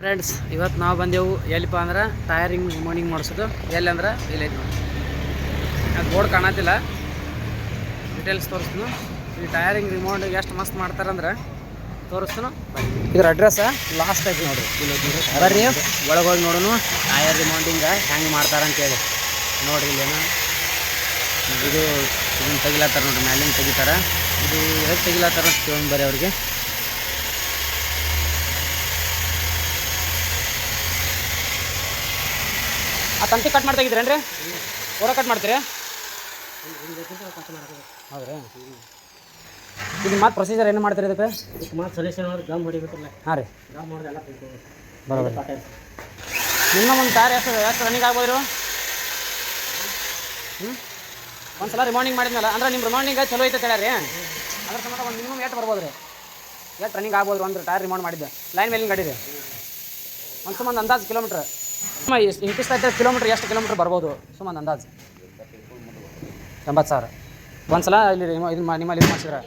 Friends, ಇವತ್ತು ನಾವು ಬಂದೆವು ಎಲ್ಲಿಪ್ಪ ಅಂದ್ರೆ ಟೈರಿಂಗ್ ರಿಮೋನಿಂಗ್ ಮಾಡಿಸೋದು. ಎಲ್ಲಿ ಅಂದ್ರೆ ಇಲ್ಲೈತೆ ನೋಡಿ, ಅದು ಬೋರ್ಡ್ ಕಾಣತ್ತಿಲ್ಲ, ಡೀಟೇಲ್ಸ್ ತೋರಿಸ್ತೀನಿ. ಈ ಟೈರಿಂಗ್ ರಿಮೋಂಡಿಗೆ ಎಷ್ಟು ಮಸ್ತ್ ಮಾಡ್ತಾರಂದ್ರೆ ತೋರಿಸ್ತೀನಿ. ಇದ್ರ ಅಡ್ರೆಸ್ ಲಾಸ್ಟ್ ಐತಿ ನೋಡಿರಿ, ಬರ್ರಿ ಒಳಗೆ ಹೋಗಿ ನೋಡೋಣ ಟೈರ್ ರಿಮೋಂಡಿಂಗ್ ಹೆಂಗೆ ಮಾಡ್ತಾರಂತೇಳಿ. ನೋಡಿರಿ ಇಲ್ಲೇನು ಇದು ಇದನ್ನು ತೆಗಿಲತ್ತಾರ ನೋಡಿರಿ, ಮ್ಯಾಲಿನ ತೆಗಿತಾರೆ. ಇದು ಹೇಗೆ ತೆಗಿಲತ್ತಾರ ಅಂತ ಬರ್ರಿ ಅವ್ರಿಗೆ. ಆ ತಂತಿ ಕಟ್ ಮಾಡಿ ತೆಗಿದ್ರೇನ್ರಿ? ಓರ ಕಟ್ ಮಾಡ್ತೀರಿ? ಹೌದ್ರಿ. ಇದು ಮತ್ತೆ ಪ್ರೊಸೀಜರ್ ಏನು ಮಾಡ್ತೀರಿ ಇದಕ್ಕೆ? ಮತ್ತೆ ಸೊಲ್ಯೂಷನ್ ಮಾಡಿ ಗಮ್ ಹೊಡಿಬೇಕಲ್ಲ. ಹಾಂ ರೀ, ಗಮ್ ಹೊಡೆದು ಎಲ್ಲ ಬರೋಬರಿ. ನಿಮ್ಮ ಒಂದು ಟೈರ್ ಎಷ್ಟು ರನ್ನಿಂಗ್ ಆಗ್ಬೋದು? ಒಂದು ಸಲ ರಿಮೌಂಡಿಂಗ್ ಮಾಡಿದ್ಮೇಲೆ ಅಂದ್ರೆ ನಿಮ್ಮ ರಿಮೌಂಡಿಂಗ್ ಚಲೋ ಐತೆ ಹೇಳ್ಯಾರಿ, ಅದ್ರ ಸಂಬಂಧ ಒಂದು ಮಿನಿಮಮ್ ಎಷ್ಟು ಬರ್ಬೋದು ರೀ? ಎಷ್ಟು ರನ್ನಿಂಗ್ ಆಗ್ಬೋದು ಒಂದು ಟೈರ್ ರಿಮೌಂಡ್ ಮಾಡಿದ್ದೆ ಲೈನ್ ಮೇಲಿನ ಗಾಡಿ ರೀ? ಒಂದು ಸುಮ್ಮನೆ ಅಂದಾಜು ಕಿಲೋಮೀಟ್ರ್ ಇಂತಿಷ್ಟ ಐತೆ ಕಿಲೋಮೀಟ್ರ್, ಎಷ್ಟು ಕಿಲೋಮೀಟ್ರ್ ಬರ್ಬೋದು ಸುಮ್ಮನೆ ಅಂದಾಜು? 80,000 ಒಂದು ಸಲ ಇಲ್ಲಿ ನಿಮ್ಮಲ್ಲಿ ಇದು ಮಾಡಿಸಿದ್ರೆ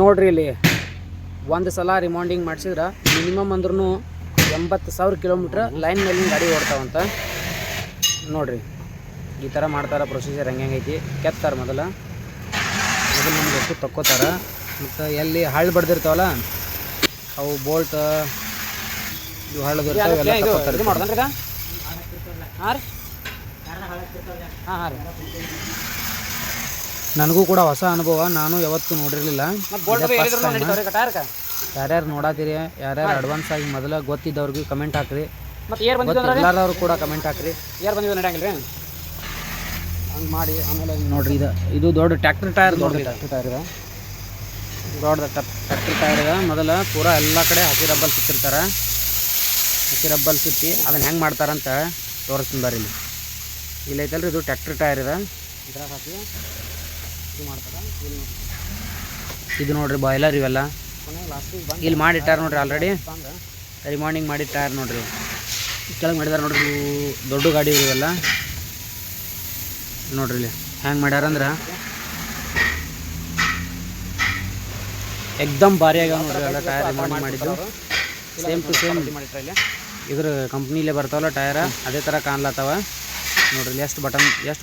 ನೋಡಿರಿ. ಇಲ್ಲಿ ಒಂದು ಸಲ ರಿಮೌಂಡಿಂಗ್ ಮಾಡಿಸಿದ್ರೆ ಮಿನಿಮಮ್ ಅಂದ್ರೂ 80,000 ಕಿಲೋಮೀಟ್ರ್ ಲೈನ್ ಮೇಲಿನ ಗಾಡಿ ಓಡ್ತಾವಂತ ನೋಡಿರಿ. ಈ ಥರ ಮಾಡ್ತಾರೆ ಪ್ರೊಸೀಜರ್. ಹೆಂಗೈತಿ ಕೆತ್ತಾರೆ ಮೊದಲು ನಮ್ಗೆ ಎಷ್ಟು ತಕ್ಕೋತಾರೆ. ಮತ್ತು ಎಲ್ಲಿ ಹಳ್ಳು ಬಡ್ದಿರ್ತಾವಲ್ಲ ಅವು ಬೋಲ್ಟ್ ಇವು ಹಳ್ಳದಿರ್ತಾವೆ ಎಲ್ಲ ತಕ್ಕೋತಾರೆ. ಇದು ಮಾಡ್ದನ್ರಿ ಇದು? ಹಾಂ ರೀ, ಹಾಂ ಹಾಂ ರೀ. ನನಗೂ ಕೂಡ ಹೊಸ ಅನುಭವ, ನಾನು ಯಾವತ್ತೂ ನೋಡಿರಲಿಲ್ಲ. ಯಾರ್ಯಾರು ನೋಡಾತೀರಿ, ಯಾರ್ಯಾರು ಅಡ್ವಾನ್ಸ್ ಆಗಿ ಮೊದಲ ಗೊತ್ತಿದ್ದವ್ರಿಗೂ ಕಮೆಂಟ್ ಹಾಕ್ರಿ, ಮತ್ತು ಎಲ್ಲಾರವ್ರು ಕೂಡ ಕಮೆಂಟ್ ಹಾಕ್ರಿ. ಯಾರು ಬಂದಿದ್ದು ನಡೆಯಂಗಿಲ್ಲ ರೀ ಹಂಗೆ ಮಾಡಿ. ಆಮೇಲೆ ನೋಡಿರಿ, ಇದು ದೊಡ್ಡ ಟ್ಯಾಕ್ಟ್ರ್ ಟೈರ್, ದೊಡ್ಡ ಟ್ಯಾಕ್ಟ್ರ್ ಟೈರ್ ಇದೆ, ದೊಡ್ಡ ಟ್ಯಾಕ್ಟ್ರ್ ಟೈರ್ ಇದೆ. ಮೊದಲು ಪೂರಾ ಎಲ್ಲ ಕಡೆ ಹಸಿ ರಬ್ಬಲ್ ಸುತ್ತಿರ್ತಾರೆ. ಹಸಿ ರಬ್ಬಲ್ ಸುತ್ತಿ ಅದನ್ನು ಹೆಂಗೆ ಮಾಡ್ತಾರಂತ ತೋರಿಸ್ತೀನಿ ಬರ್ರಿ. ಇಲ್ಲಿ ಐತಲ್ರಿ, ಇದು ಟ್ಯಾಕ್ಟ್ರ್ ಟೈರ್ ಇದೆ, ಇದ್ರಾಗ ಹಾಕಿ ಇದು ಮಾಡ್ತಾರೆ. ಇದು ನೋಡಿರಿ ಬಾಯ್ಲರ್ ಇವೆಲ್ಲ ಇಲ್ಲಿ ಮಾಡಿಟ್ಟಾರ ನೋಡಿರಿ. ಆಲ್ರೆಡಿ ರಿಮೌಂಡಿಂಗ್ ಮಾಡಿ ಟೈರ್ ನೋಡಿರಿ ಕೆಳಗೆ ಮಾಡಿದಾರೆ ನೋಡಿರಿ. ಇವು ದೊಡ್ಡ ಗಾಡಿ ಇವೆಲ್ಲ ನೋಡ್ರಿ. ಇಲ್ಲಿ ಹೆಂಗೆ ಮಾಡ್ಯಾರಂದ್ರೆ ಎಕ್ದಮ್ ಭಾರಿ ಆಗ್ಯಾವ ನೋಡ್ರಿ ಎಲ್ಲ ಟೈರ್ ರಿಮೌಂಡಿಂಗ್ ಮಾಡಿದ್ದು. ಸೇಮ್ ಟು ಸೇಮ್ ಇದ್ರ ಕಂಪ್ನಿಲೇ ಬರ್ತಾವಲ್ಲ ಟೈರ, ಅದೇ ಥರ ಕಾಣ್ಲತ್ತವ ನೋಡ್ರಿ. ಎಷ್ಟು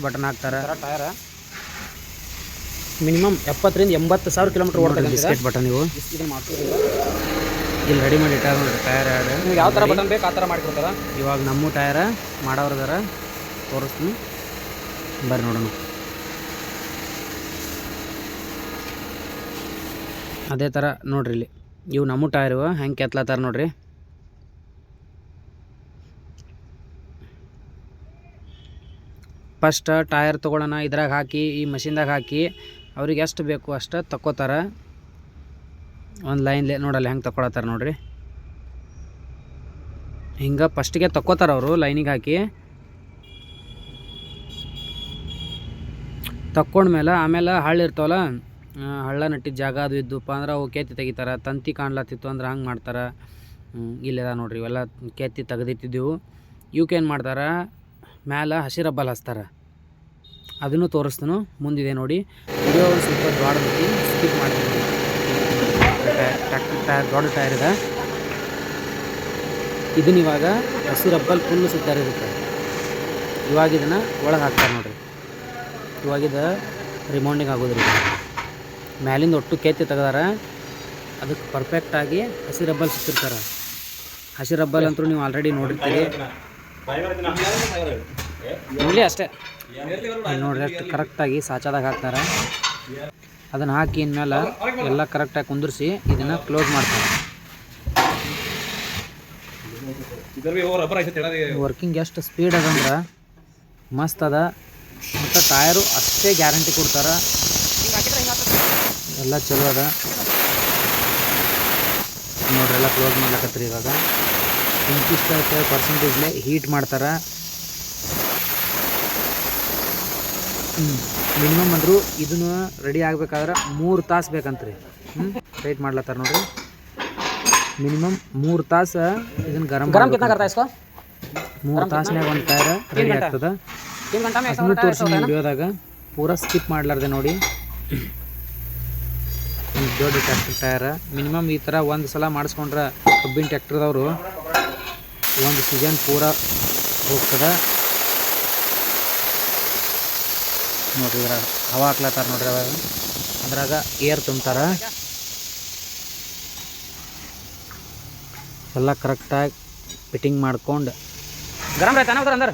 ಬಟನ್ ಹಾಕ್ತಾರೆ ಟೈರ. ಮಿನಿಮಮ್ 70,000 ರಿಂದ 80,000 ಕಿಲೋಮೀಟ್ರ್ ಓಡ್ತಾರೆ. ಬಿಸ್ಕೆಟ್ ಬಟನ್ ಇವು ಇಲ್ಲಿ ರೆಡಿ ಮಾಡಿ ಇಟ್ಟಾರ ನೋಡ್ರಿ. ಟೈರ್ ನಿಮ್ಗೆ ಯಾವ ಥರ ಬಟನ್ ಬೇಕು ಆ ಥರ ಮಾಡಿಕೊಡ್ತಾರ. ಇವಾಗ ನಮ್ಮ ಟೈರ ಮಾಡೋರ್ದಾರ ತೋರಿಸ್ತೀನಿ ಬರ್ರಿ ನೋಡೋಣ. ಅದೇ ಥರ ನೋಡ್ರಿ, ಇಲ್ಲಿ ಇವು ನಮ್ಮ ಟೈರ್ ಹೆಂಗೆ ಕೆತ್ಲತ್ತಾರ ನೋಡ್ರಿ. ಫಸ್ಟ್ ಟೈರ್ ತೊಗೊಳ್ಳೋಣ, ಇದ್ರಾಗ ಹಾಕಿ ಈ ಮಷಿನ್ದಾಗ ಹಾಕಿ ಅವ್ರಿಗೆ ಎಷ್ಟು ಬೇಕು ಅಷ್ಟು ತಕ್ಕೋತಾರ. ಒಂದು ಲೈನ್ಲೆ ನೋಡಲ್ಲ ಹೆಂಗೆ ತಗೊಳತ್ತಾರ ನೋಡ್ರಿ. ಹಿಂಗೆ ಫಸ್ಟಿಗೆ ತಕ್ಕೋತಾರ ಅವರು ಲೈನಿಗೆ ಹಾಕಿ. ತಕ್ಕೊಂಡ್ಮೇಲೆ ಆಮೇಲೆ ಹಳ್ಳ ಇರ್ತಾವಲ್ಲ, ಹಳ್ಳ ನಟ್ಟಿದ ಜಾಗ ಅದು ಇದ್ದಪ್ಪ ಅಂದ್ರೆ ಅವು ಕೆತ್ತಿ ತೆಗಿತಾರೆ. ತಂತಿ ಕಾಣ್ಲತ್ತಿತ್ತು ಅಂದ್ರೆ ಹಂಗೆ ಮಾಡ್ತಾರೆ. ಇಲ್ಲದ ನೋಡ್ರಿ, ಇವೆಲ್ಲ ಕೆತ್ತಿ ತೆಗೆದಿಟ್ಟಿದ್ದೆವು. ಇವಕ್ಕೇನು ಮಾಡ್ತಾರೆ, ಮ್ಯಾಲೆ ಹಸಿ ರಬ್ಬಲ್ ಹಚ್ತಾರೆ. ಅದನ್ನು ತೋರಿಸ್ತಾನು ಮುಂದಿದೆ ನೋಡಿ. ವಿಡಿಯೋ ಸ್ವಲ್ಪ ದೊಡ್ಡದೈತಿ, ಸ್ಕಿಪ್ ಮಾಡ್ತೀನಿ. ಟ್ಯಾಕ್ಟರ್ ಟೈರ್ ದೊಡ್ಡ ಟೈರ್ ಇದೆ. ಇದನ್ನ ಇವಾಗ ಹಸಿ ರಬ್ಬಲ್ ಫುಲ್ಲು ಸುತ್ತಾರೆ ಇರುತ್ತೆ. ಇವಾಗ ಇದನ್ನು ಒಳಗೆ ಹಾಕ್ತಾರೆ ನೋಡ್ರಿ. ಇವಾಗಿದ ರಿಮೌಂಡಿಂಗ್ ಆಗೋದ್ರಿ. ಮ್ಯಾಲಿಂದ ಒಟ್ಟು ಕೆತ್ತಿ ತೆಗ್ದಾರ, ಅದಕ್ಕೆ ಪರ್ಫೆಕ್ಟಾಗಿ ಹಸಿ ರಬ್ಬಲ್ ಸುತ್ತಿರ್ತಾರೆ. ಹಸಿ ರಬ್ಬಲ್ ಅಂತೂ ನೀವು ಆಲ್ರೆಡಿ ನೋಡಿರ್ತೀರಿ. ಇಲ್ಲಿ ಅಷ್ಟೇ ನೋಡ್ರಿ, ಅಷ್ಟು ಕರೆಕ್ಟಾಗಿ ಸಾಚಾದಾಗ ಹಾಕ್ತಾರೆ. ಅದನ್ನು ಹಾಕಿ ಇನ್ಮೇಲೆ ಎಲ್ಲ ಕರೆಕ್ಟಾಗಿ ಕುಂದಿರಿಸಿ ಇದನ್ನು ಕ್ಲೋಸ್ ಮಾಡ್ತಾರೆ. ವರ್ಕಿಂಗ್ ಎಷ್ಟು ಸ್ಪೀಡ್ ಅದಂದ್ರೆ ಮಸ್ತ್ ಅದ. ಮತ್ತು ಟಯರು ಅಷ್ಟೇ ಗ್ಯಾರಂಟಿ ಕೊಡ್ತಾರೆ, ಎಲ್ಲ ಚಲೋ ಅದ ನೋಡ್ರಿ. ಎಲ್ಲ ಕ್ಲೋಸ್ ಮಾಡ್ಲಕತ್ರಿ. ಇವಾಗ ಇಂತಿಷ್ಟು ಪರ್ಸೆಂಟೇಜ್ಲೆ ಹೀಟ್ ಮಾಡ್ತಾರೆ. ಮಿನಿಮಮ್ ಅಂದರೂ ಇದನ್ನು ರೆಡಿ ಆಗ್ಬೇಕಾದ್ರೆ 3 ತಾಸು ಬೇಕಂತ್ರಿ. ವೆಯ್ಟ್ ಮಾಡ್ಲತ್ತಾರ ನೋಡ್ರಿ. ಮಿನಿಮಮ್ 3 ತಾಸು ಇದನ್ನು ಗರಂ 3 ತಾಸ್ನಾಗ ಒಂದು ಟೈರ್ ರೆಡಿ ಆಗ್ತದೆ. ಅದನ್ನು ತೋರಿಸಿ ವಿಡಿಯೋದಾಗ ಪೂರಾ ಸ್ಕಿಪ್ ಮಾಡಲಾರ್ದೆ ನೋಡಿ. ದೊಡ್ಡ ಟ್ಯಾಕ್ಟರ್ ಟಯರ್ ಮಿನಿಮಮ್ ಈ ಥರ ಒಂದು ಸಲ ಮಾಡಿಸ್ಕೊಂಡ್ರೆ ಕಬ್ಬಿನ ಟ್ಯಾಕ್ಟರ್ದವರು ಒಂದು ಸೀಸನ್ ಪೂರಾ ಹೋಗ್ತದೆ ನೋಡ್ರಿ. ಇದ್ರಾಗ ಹವಾ ಹಾಕ್ಲತ್ತಾರ ನೋಡ್ರಿ, ಅದ್ರಾಗ ಏರ್ ತುಂಬ್ತಾರ. ಎಲ್ಲ ಕರೆಕ್ಟಾಗಿ ಫಿಟ್ಟಿಂಗ್ ಮಾಡ್ಕೊಂಡು ಗರಂ ರೈತ ಅಂದ್ರೆ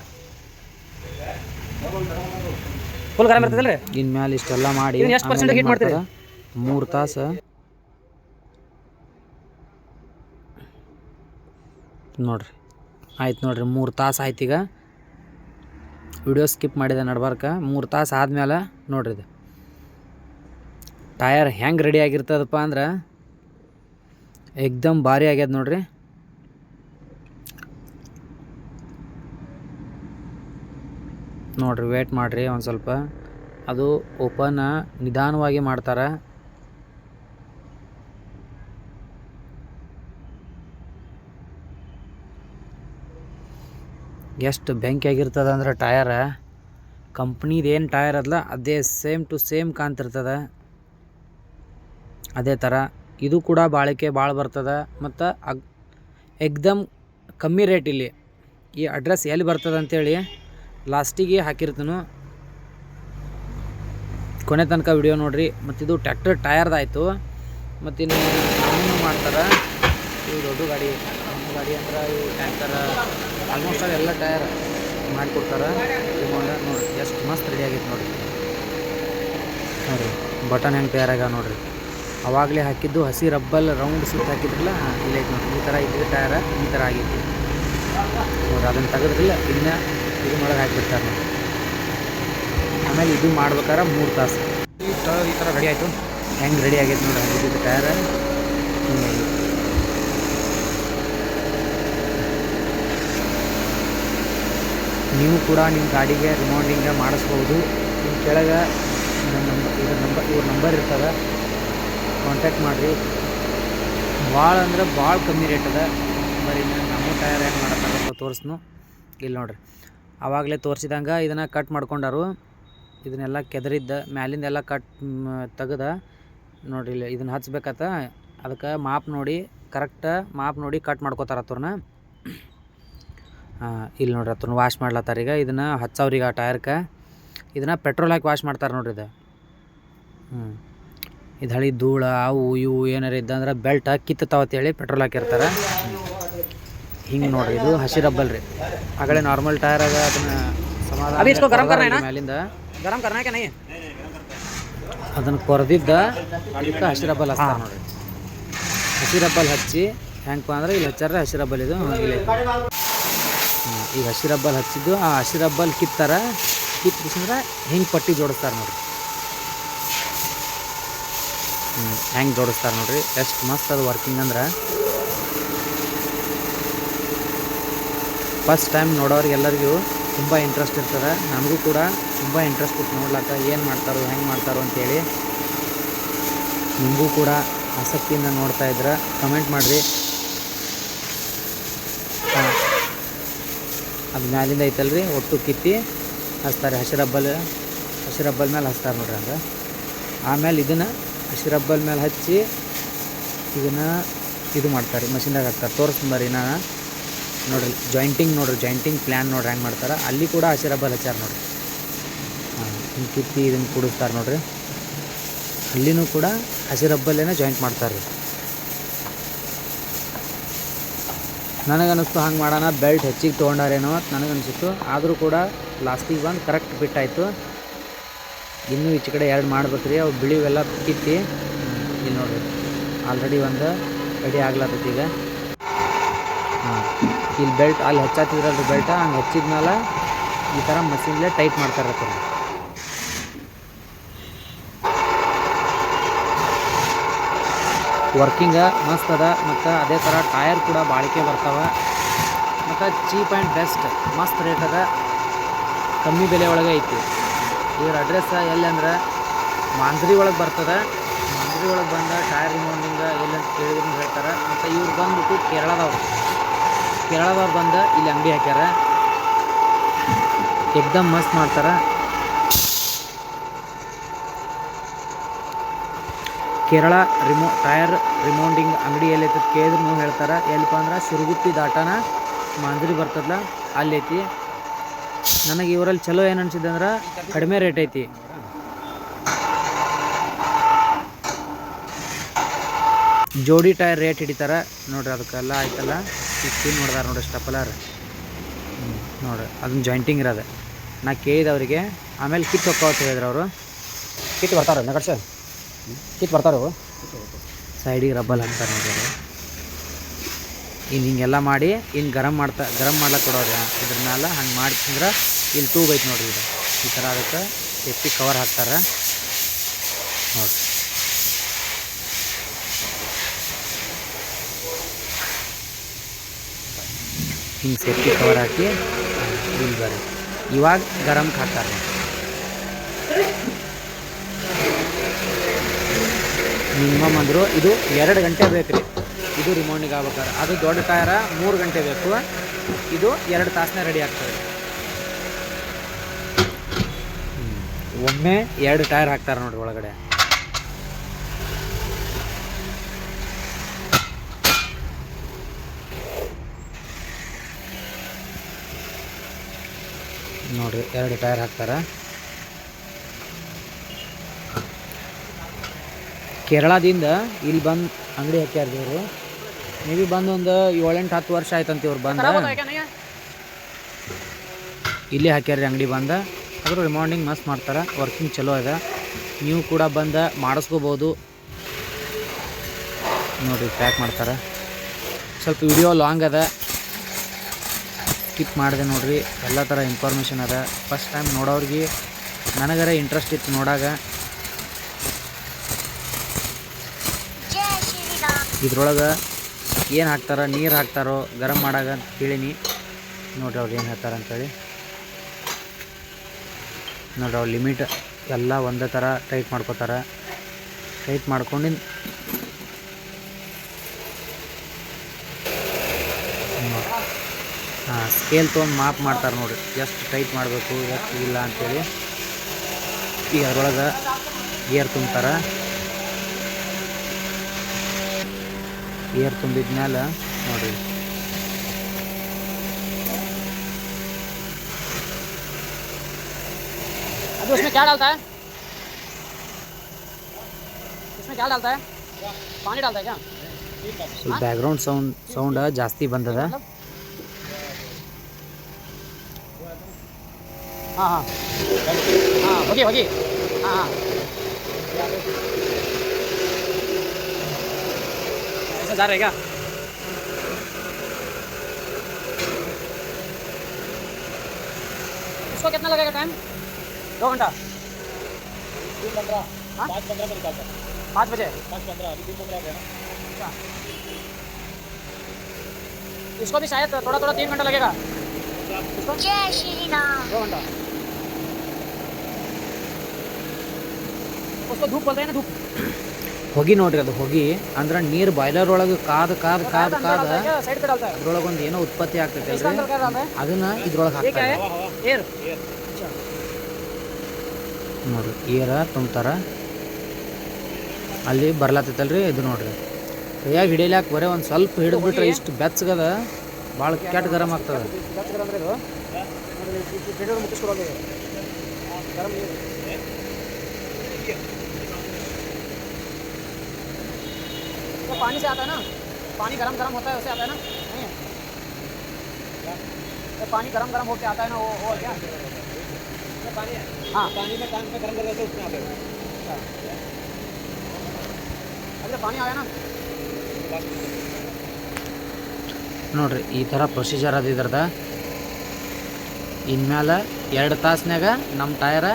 ಫುಲ್ ಗರಂ ಇರ್ತದಲ್ರಿ. ಇನ್ಮೇಲೆ ಇಷ್ಟೆಲ್ಲ ಮಾಡಿ ಎಷ್ಟು ಪರ್ಸೆಂಟ್ ಹೀಟ್ ಮಾಡ್ತೀರಿ? 3 ತಾಸು ನೋಡ್ರಿ. ಆಯ್ತು ನೋಡ್ರಿ, 3 ತಾಸು ಆಯ್ತು. ಈಗ ವಿಡಿಯೋ ಸ್ಕಿಪ್ ಮಾಡಿದೆ ನಡ್ಬಾರ್ಕ. 3 ತಾಸು ಆದಮೇಲೆ ನೋಡ್ರಿ ಇದು ಟಯರ್ ಹೆಂಗೆ ರೆಡಿ ಆಗಿರ್ತದಪ್ಪ ಅಂದ್ರೆ ಏಕ್ದಮ್ ಭಾರಿ ಆಗ್ಯದ ನೋಡ್ರಿ. ನೋಡ್ರಿ ವೇಟ್ ಮಾಡಿರಿ ಒಂದು ಸ್ವಲ್ಪ. ಅದು ಓಪನ್ ನಿಧಾನವಾಗಿ ಮಾಡ್ತಾರೆ. ಎಷ್ಟು ಬೆಂಕಿ ಆಗಿರ್ತದೆ ಅಂದ್ರೆ ಟಯರ ಕಂಪ್ನಿದು ಏನು ಟಯರ್ ಅದಲ್ಲ ಅದೇ ಸೇಮ್ ಟು ಸೇಮ್ ಕಾಣ್ತಿರ್ತದೆ. ಅದೇ ಥರ ಇದು ಕೂಡ ಬಾಳಿಕೆ ಭಾಳ ಬರ್ತದೆ ಮತ್ತು ಏಕ್ದಮ್ ಕಮ್ಮಿ ರೇಟ್. ಇಲ್ಲಿ ಈ ಅಡ್ರೆಸ್ ಎಲ್ಲಿ ಬರ್ತದೆ ಅಂಥೇಳಿ ಲಾಸ್ಟಿಗೆ ಹಾಕಿರ್ತೀನಿ, ಕೊನೆ ತನಕ ವಿಡಿಯೋ ನೋಡಿರಿ. ಮತ್ತು ಇದು ಟ್ಯಾಕ್ಟರ್ ಟಯರ್ದಾಯಿತು. ಮತ್ತು ಇನ್ನು ನಾನೂ ಮಾಡ್ತಾರೆ. ಇವು ದೊಡ್ಡ ಗಾಡಿ ಅಂದ್ರೆ ಇವು ಟ್ಯಾಂಕರ್ ಆಲ್ಮೋಸ್ಟ್ ಎಲ್ಲ ಟಯರ್ ಮಾಡಿಕೊಡ್ತಾರೆ. ನೋಡಿ ಎಷ್ಟು ಮಸ್ತ್ ರೆಡಿ ಆಗೈತೆ ನೋಡಿರಿ. ನೋಡಿರಿ ಬಟನ್ ಹೆಂಗೆ ತಯಾರಾಗ ನೋಡಿರಿ. ಅವಾಗಲೇ ಹಾಕಿದ್ದು ಹಸಿ ರಬ್ಬಲ್ ರೌಂಡ್ ಸುತ್ತ ಹಾಕಿದ್ರಲ್ಲ, ಇಲ್ಲೈತೆ ನೋಡಿ. ಈ ಥರ ಇದ್ದಿದ್ದು ಟಯರ ಈ ಥರ ಆಗೈತಿ ನೋಡಿರಿ. ಅದನ್ನು ತೆಗೆದ್ರಿಲ್ಲ ಇದನ್ನ ಒಳಗೆ ಹಾಕಿಬಿಡ್ತಾರೆ ನೋಡಿ. ಆಮೇಲೆ ಇದು ಮಾಡ್ಬೇಕಾರೆ 3 ತಾಸು ಈ ಥರ ರೆಡಿ ಆಯಿತು. ಹೆಂಗೆ ರೆಡಿ ಆಗೈತೆ ನೋಡಿ. ಹಂಗಿದ್ದು ಟಯರ ಹಿಂಗಾಗಿ ನೀವು ಕೂಡ ನಿಮ್ಮ ಗಾಡಿಗೆ ರಿಮೌಂಡಿಂಗ ಮಾಡಿಸ್ಬೋದು. ನಿಮ್ಮ ಕೆಳಗೆ ಇವ್ರ ನಂಬರ್ ಇರ್ತದೆ, ಕಾಂಟ್ಯಾಕ್ಟ್ ಮಾಡಿರಿ. ಭಾಳ ಅಂದ್ರೆ ಭಾಳ ಕಮ್ಮಿ ರೇಟ್ ಅದ. ಬರೀ ನಮ್ಮ ಟಯರ್ ಹೆಂಗೆ ಮಾಡತ್ತಾರ ಅಂತ ತೋರಿಸ್ನು. ಇಲ್ಲಿ ನೋಡಿರಿ, ಆವಾಗಲೇ ತೋರಿಸಿದಂಗೆ ಇದನ್ನು ಕಟ್ ಮಾಡ್ಕೊಂಡಾರು. ಇದನ್ನೆಲ್ಲ ಕೆದರಿದ್ದ ಮ್ಯಾಲಿಂದೆಲ್ಲ ಕಟ್ ತೆಗೆದ ನೋಡಿರಿ. ಇಲ್ಲಿ ಇದನ್ನು ಹಚ್ಬೇಕತ್ತ, ಅದಕ್ಕೆ ಮಾಪ್ ನೋಡಿ ಕರೆಕ್ಟ್ ಮಾಪ್ ನೋಡಿ ಕಟ್ ಮಾಡ್ಕೋತಾರ ಹತ್ರನ. ಇಲ್ಲಿ ನೋಡ್ರಿ ಹತ್ರ ವಾಶ್ ಮಾಡ್ಲತ್ತಾರ. ಈಗ ಇದನ್ನು ಹಚ್ಚವ್ರಿಗೆ ಆ ಟಯರ್ಗೆ ಇದನ್ನು ಪೆಟ್ರೋಲ್ ಹಾಕಿ ವಾಶ್ ಮಾಡ್ತಾರೆ ನೋಡ್ರಿ. ಇದು ಇದು ಹಳಿ ಧೂಳ ಅವು ಇವು ಏನಾರು ಇದ್ದಂದ್ರೆ ಬೆಲ್ಟ್ ಕಿತ್ತತಾವತ್ತೇಳಿ ಪೆಟ್ರೋಲ್ ಹಾಕಿರ್ತಾರೆ. ಹಿಂಗೆ ನೋಡ್ರಿ, ಇದು ಹಸಿ ರಬ್ಬಲ್ ರೀ. ಆಗಲೇ ನಾರ್ಮಲ್ ಟಯರಾಗ ಅದನ್ನು ಸಮಾಧಾನ ಮ್ಯಾಲಿಂದ ಅದನ್ನು ಕೊರೆದಿದ್ದ ಅದಕ್ಕೆ ಹಸಿ ರಬ್ಬಲ್ ಹಚ್ತಾರೆ ನೋಡ್ರಿ. ಹಸಿ ರಬ್ಬಲ್ ಹಚ್ಚಿ ಹೆಂಗಪ್ಪ ಅಂದ್ರೆ ಇಲ್ಲಿ ಹಚ್ಚಾರ ಹಸಿ ರಬ್ಬಲ್. ಇದು ಇಲ್ಲಿ ಈಗ ಹಸಿ ರಬ್ಬಲ್ ಹಚ್ಚಿದ್ದು ಆ ಹಸಿ ರಬ್ಬಲ್ ಕಿತ್ತಾರ. ಕಿತ್ತಿಸಿದ್ರೆ ಹಿಂಗೆ ಪಟ್ಟಿ ಜೋಡಿಸ್ತಾರೆ ನೋಡ್ರಿ. ಹೆಂಗೆ ಜೋಡಿಸ್ತಾರೆ ನೋಡ್ರಿ. ಎಷ್ಟು ಮಸ್ತ್ ಅದು ವರ್ಕಿಂಗ್ ಅಂದ್ರೆ. ಫಸ್ಟ್ ಟೈಮ್ ನೋಡೋರಿಗೆಲ್ಲರಿಗೂ ತುಂಬ ಇಂಟ್ರೆಸ್ಟ್ ಇರ್ತದೆ. ನಮಗೂ ಕೂಡ ತುಂಬ ಇಂಟ್ರೆಸ್ಟ್ ಇತ್ತು ನೋಡ್ಲಾಕ ಏನು ಮಾಡ್ತಾರೋ ಹೆಂಗೆ ಮಾಡ್ತಾರೋ ಅಂತೇಳಿ. ನಿಮಗೂ ಕೂಡ ಆಸಕ್ತಿಯಿಂದ ನೋಡ್ತಾ ಇದ್ರೆ ಕಮೆಂಟ್ ಮಾಡಿರಿ. ಅದು ಮ್ಯಾಲಿಂದ ಐತಲ್ರಿ ಒಟ್ಟು ಕಿತ್ತಿ ಹಚ್ತಾರೆ. ಹಸಿ ರಬ್ಬಲ್ ಮೇಲೆ ಹಚ್ತಾರೆ ನೋಡ್ರಿ. ಹಂಗೆ ಆಮೇಲೆ ಇದನ್ನು ಹಸಿ ರಬ್ಬಲ್ ಮೇಲೆ ಹಚ್ಚಿ ಇದನ್ನು ಇದು ಮಾಡ್ತಾರೆ, ಮಷಿನ್ದಾಗ ಹಾಕ್ತಾರೆ. ತೋರಿಸ್ತೀನಿ ಬರ್ರಿ ನಾನು. ನೋಡಿರಿ ಜಾಯಿಂಟಿಂಗ್ ಪ್ಲ್ಯಾನ್ ನೋಡ್ರಿ ಹೆಂಗೆ ಮಾಡ್ತಾರೆ. ಅಲ್ಲಿ ಕೂಡ ಹಸಿ ರಬ್ಬಲ್ ಹಚ್ಚಾರ ನೋಡ್ರಿ. ಹಿಂಗೆ ಕಿತ್ತಿ ಇದನ್ನು ಕುಡಿಸ್ತಾರೆ ನೋಡ್ರಿ. ಅಲ್ಲಿನೂ ಕೂಡ ಹಸಿ ರಬ್ಬಲ್ಲೇನೆ ಜಾಯಿಂಟ್ ಮಾಡ್ತಾರೆ ರೀ. ನನಗನ್ನಿಸ್ತು ಹಂಗೆ ಮಾಡೋಣ ಬೆಲ್ಟ್ ಹೆಚ್ಚಿಗೆ ತೊಗೊಂಡಾರೇನೋ ಅಂತ ನನಗನ್ನಿಸಿತ್ತು. ಆದರೂ ಕೂಡ ಲಾಸ್ಟಿಗೆ ಬಂದು ಕರೆಕ್ಟ್ ಫಿಟ್ ಆಯಿತು. ಇನ್ನೂ ಈಚೆ ಕಡೆ 2 ಮಾಡ್ಬೇಕ್ರಿ. ಅವು ಬಿಳಿವೆಲ್ಲ ಕಿತ್ತಿ ಇಲ್ಲಿ ನೋಡಿರಿ ಆಲ್ರೆಡಿ ಒಂದು ರೆಡಿ ಆಗ್ಲತ್ತೈತಿ. ಈಗ ಇಲ್ಲಿ ಬೆಲ್ಟ್ ಅಲ್ಲಿ ಹಚ್ಚಾತಿದ್ರಲ್ರಿ ಬೆಲ್ಟ, ಹಂಗೆ ಹಚ್ಚಿದ್ಮೇಲೆ ಈ ಥರ ಮಷಿನ್ಲೇ ಟೈಟ್ ಮಾಡ್ತಾರತ್ತೀರಿ. ವರ್ಕಿಂಗ ಮಸ್ತ್ ಅದ. ಮತ್ತು ಅದೇ ಥರ ಟಯರ್ ಕೂಡ ಬಾಳಿಕೆ ಬರ್ತಾವೆ. ಮತ್ತು ಚೀಪ್ ಆ್ಯಂಡ್ ಬೆಸ್ಟ್ ಮಸ್ತ್ ರೇಟ್ ಅದ, ಕಮ್ಮಿ ಬೆಲೆ ಒಳಗೆ ಐತಿ. ಇವ್ರ ಅಡ್ರೆಸ್ ಎಲ್ಲಿ ಅಂದ್ರೆ ಮಾಂಜ್ರಿ ಒಳಗೆ ಬರ್ತದೆ. ಮಾಂಜ್ರಿ ಒಳಗೆ ಬಂದ ಟಯರ್ ರಿಮೌಂಡಿಂಗ್ ಎಲ್ಲಿ ಅಂತ ಕೇಳಿದ್ರು ಹೇಳ್ತಾರೆ. ಮತ್ತು ಇವ್ರು ಬಂದ್ಬಿಟ್ಟು ಕೇರಳದವ್ರು ಬಂದು ಇಲ್ಲಿ ಅಂಗಡಿ ಹಾಕ್ಯಾರ. ಏಕ್ದಮ್ ಮಸ್ತ್ ಮಾಡ್ತಾರೆ. ಕೇರಳ ಟೈರ್ ರಿಮೌಂಡಿಂಗ್ ಅಂಗಡಿ ಎಲ್ಲೈತಿ ಕೇಳಿದ್ರು ನೀವು ಹೇಳ್ತಾರೆ. ಎಲ್ಲಿಪ್ಪ ಅಂದ್ರೆ ಸಿರುಗುಪ್ಪಿ ದಾಟನ ಮಾಂಜರಿ ಬರ್ತದಲ್ಲ ಅಲ್ಲಿ ಐತಿ. ನನಗೆ ಇವರಲ್ಲಿ ಚಲೋ ಏನು ಅನ್ಸಿದೆ ಅಂದ್ರೆ ಕಡಿಮೆ ರೇಟ್ ಐತಿ. ಜೋಡಿ ಟೈರ್ ರೇಟ್ ಹಿಡಿತಾರೆ ನೋಡ್ರಿ. ಅದಕ್ಕೆಲ್ಲ ಆಯ್ತಲ್ಲ ಈಗ ಸ್ಪಿನ್ ನೋಡ್ದಾರ ನೋಡ್ರಿ ಸ್ಟೆಪಲರ್. ನೋಡ್ರಿ ಅದನ್ನ ಜಾಯಿಂಟಿಂಗ್ ಇರೋದು. ನಾ ಕೇಳಿದವರಿಗೆ ಆಮೇಲೆ ಕಿತ್ತು ಹೊಕ್ಕೋ ಹೇಳಿದ್ರು ಅವರು. ಕಿತ್ತು ಬರ್ತಾರೆ ನಗಡ್ಸ ಕಿತ್ತು ಬರ್ತಾರೆ ಅವು ಸೈಡಿಗೆ ರಬ್ಬಲ್ ಹಾಕ್ತಾರೆ ನೋಡ್ರಿ ಅದು. ಇನ್ನು ಹಿಂಗೆಲ್ಲ ಮಾಡಿ ಇನ್ನು ಗರಂ ಮಾಡ್ಲಕ್ಕೆ ಕೊಡೋದು ಇದ್ರ ಮೇಲೆ ಹಂಗೆ ಮಾಡ್ತಂದ್ರೆ ಇಲ್ಲಿ ಟ್ಯೂಬ್ ಐತೆ ನೋಡ್ರಿ. ಇದು ಈ ಥರ ಅದಕ್ಕೆ ಸೇಫ್ಟಿ ಕವರ್ ಹಾಕ್ತಾರೆ ನೋಡ್ರಿ. ಹಿಂಗೆ ಸೇಫ್ಟಿ ಕವರ್ ಹಾಕಿ ಇಲ್ಲಿ ಬರ ಇವಾಗ ಗರಮ್ಗೆ ಹಾಕ್ತಾರೆ. ಮಿನಿಮಮ್ ಅಂದರು ಇದು 2 ಗಂಟೆ ಬೇಕು ರೀ. ಇದು ರಿಮೌಂಡಿಗೆ ಆಗ್ಬೇಕಾದ್ರೆ ಅದು ದೊಡ್ಡ ಟಯರ 3 ಗಂಟೆ ಬೇಕು. ಇದು 2 ತಾಸನ್ನ ರೆಡಿ ಆಗ್ತದೆ. ಒಮ್ಮೆ 2 ಟೈರ್ ಹಾಕ್ತಾರೆ ನೋಡ್ರಿ ಒಳಗಡೆ. ನೋಡ್ರಿ 2 ಟೈರ್ ಹಾಕ್ತಾರೆ. ಕೇರಳದಿಂದ ಇಲ್ಲಿ ಬಂದು ಅಂಗಡಿ ಹಾಕ್ಯಾರ ಇವರು. ಮೇ ಬಿ ಬಂದು ಒಂದು 7-8-10 ವರ್ಷ ಆಯ್ತಂತ ಇವ್ರು ಬಂದ ಇಲ್ಲಿ ಹಾಕ್ಯಾರ ಅಂಗಡಿ ಬಂದ. ಆದರೂ ರಿಮೌಂಡಿಂಗ್ ಮಸ್ತ್ ಮಾಡ್ತಾರೆ, ವರ್ಕಿಂಗ್ ಚಲೋ ಇದೆ. ನೀವು ಕೂಡ ಬಂದು ಮಾಡಿಸ್ಕೋಬೋದು ನೋಡಿರಿ. ಪ್ಯಾಕ್ ಮಾಡ್ತಾರೆ. ಸ್ವಲ್ಪ ವಿಡಿಯೋ ಲಾಂಗ್ ಅದ, ಸ್ಕಿಪ್ ಮಾಡಿದೆ ನೋಡ್ರಿ. ಎಲ್ಲ ಥರ ಇನ್ಫಾರ್ಮೇಷನ್ ಅದ. ಫಸ್ಟ್ ಟೈಮ್ ನೋಡೋರಿಗೆ ನನಗರ ಇಂಟ್ರೆಸ್ಟ್ ಇತ್ತು ನೋಡಾಗ. ಇದ್ರೊಳಗೆ ಏನು ಹಾಕ್ತಾರೋ, ನೀರು ಹಾಕ್ತಾರೋ ಗರಂ ಮಾಡಾಗ ಅಂತ ಕೇಳೀನಿ ನೋಡ್ರಿ. ಅವ್ರು ಏನು ಹೇಳ್ತಾರೆ ಅಂತೇಳಿ ನೋಡ್ರಿ. ಅವ್ರು ಲಿಮಿಟ್ ಎಲ್ಲ ಒಂದೇ ಥರ ಟೈಟ್ ಮಾಡ್ಕೋತಾರೆ. ಟೈಟ್ ಮಾಡ್ಕೊಂಡು ಸ್ಕೇಲ್ ತೊಗೊಂಡು ಮಾಪ್ ಮಾಡ್ತಾರೆ ನೋಡ್ರಿ. ಎಷ್ಟು ಟೈಟ್ ಮಾಡಬೇಕು ಎಷ್ಟು ಇಲ್ಲ ಅಂಥೇಳಿ. ಈಗ ಅದರೊಳಗೆ ಏರ್ ತುಂಬ್ತಾರೆ. ಏರ್ ತುಂಬಿದ್ಮೇಲೆ ನೋಡಿರಿ अभी उसमें क्या डालता है? इसमें क्या डालता है? पानी डालता है क्या? ಸ್ವಲ್ಪ ಬ್ಯಾಕ್ಗ್ರೌಂಡ್ ಸೌಂಡ್ ಜಾಸ್ತಿ ಬಂದದ. हाँ हाँ हाँ होगी होगी हाँ हाँ ऐसा जा रहा है क्या? इसको कितना लगेगा टाइम? 2 घंटा 3:15 5:15 में निकालता 5 बजे 5:15 अभी 3:15 है ना. अच्छा इसको भी शायद थोड़ा 3 घंटा लगेगा. इसको 2 घंटा. उसको धूप बोलते हैं ना, धूप ಹೊಗೆ ನೋಡ್ರಿ. ಅದು ಹೊಗೆ ಅಂದ್ರೆ ನೀರು ಬಾಯ್ಲರ್ ಒಳಗೆ ಕಾದು साइड पे डालता है. ಅದ್ರೊಳಗೆ ಒಂದು ಏನೋ ಉತ್ಪತ್ತಿ ಆಗ್ತೈತೆ इसका अंदर क्या डालता है? ಅದನ್ನ ಇದ್ರೊಳಗೆ ये क्या ಹಾಕ್ತಾರೆ है? एयर. अच्छा ನೋಡ್ರಿ. ಏರ ತುಂಬ್ತಾರ. ಅಲ್ಲಿ ಬರ್ಲಾತೈತಲ್ರಿ ಇದು ನೋಡ್ರಿ. ಕೈಯಾಗ ಹಿಡಿಯಲಾಕ ಬರೀ ಒಂದು ಸ್ವಲ್ಪ ಹಿಡಿದ್ಬಿಟ್ರೆ ಇಷ್ಟು ಬೆಚ್ಚಗದ ಭಾಳ ಕೆಟ್ಟ ಗರಂ ಆಗ್ತದೆ. ಅಂದ್ರೆ ಇದು ಫಿಲ್ಟರ್ ಮುಚ್ಚಿಸ್ಕೊಡೋದು ಗರಂ ನೀರು. तो पानी से आता है ना, पानी गरम होता है, उससे आता है ना. नहीं है तो पानी गरम होके आता है ना, वो क्या ये पानी है. हाँ पानी में टैंक में गरम करके उसमें आता है. अगर पानी आया ना ನೋಡ್ರಿ ಈ ಥರ ಪ್ರೊಸೀಜರ್ ಅದು ಇದ್ರದ. ಇನ್ಮೇಲೆ 2 ತಾಸ್ನಾಗ ನಮ್ಮ ಟಯರ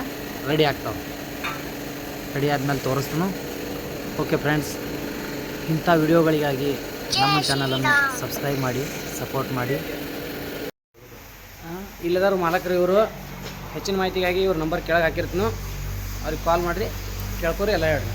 ರೆಡಿ ಆಗ್ತಾವೆ. ರೆಡಿ ಆದ್ಮೇಲೆ ತೋರಿಸ್ತಾನು. ಓಕೆ ಫ್ರೆಂಡ್ಸ್, ಇಂಥ ವಿಡಿಯೋಗಳಿಗಾಗಿ ನಮ್ಮ ಚಾನಲನ್ನು ಸಬ್ಸ್ಕ್ರೈಬ್ ಮಾಡಿ, ಸಪೋರ್ಟ್ ಮಾಡಿ. ಇಲ್ಲದಾರು ಮಾಲಕರು ಇವರು. ಹೆಚ್ಚಿನ ಮಾಹಿತಿಗಾಗಿ ಇವ್ರ ನಂಬರ್ ಕೆಳಗೆ ಹಾಕಿರ್ತೀನಿ, ಅವ್ರಿಗೆ ಕಾಲ್ ಮಾಡಿರಿ, ಕೇಳ್ಕೊರಿ, ಎಲ್ಲ ಹೇಳ್ರಿ.